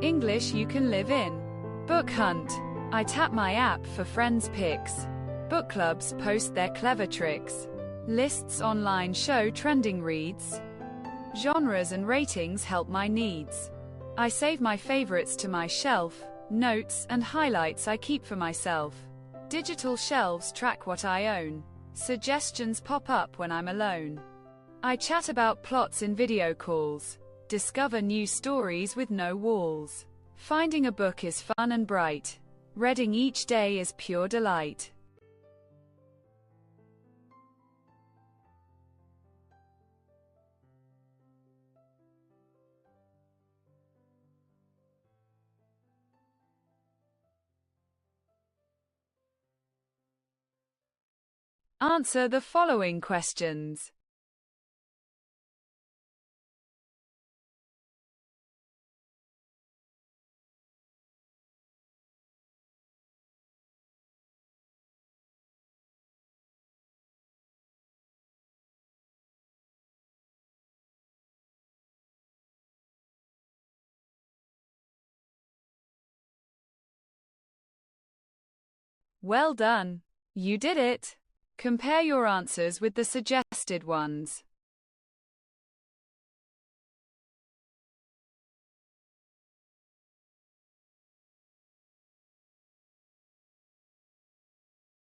English you can live in. Book hunt. I tap my app for friends' picks. Book clubs post their clever tricks. Lists online show trending reads. Genres and ratings help my needs. I save my favorites to my shelf. Notes and highlights I keep for myself. Digital shelves track what I own. Suggestions pop up when I'm alone. I chat about plots in video calls. Discover new stories with no walls. Finding a book is fun and bright. Reading each day is pure delight. Answer the following questions. Well done! You did it! Compare your answers with the suggested ones.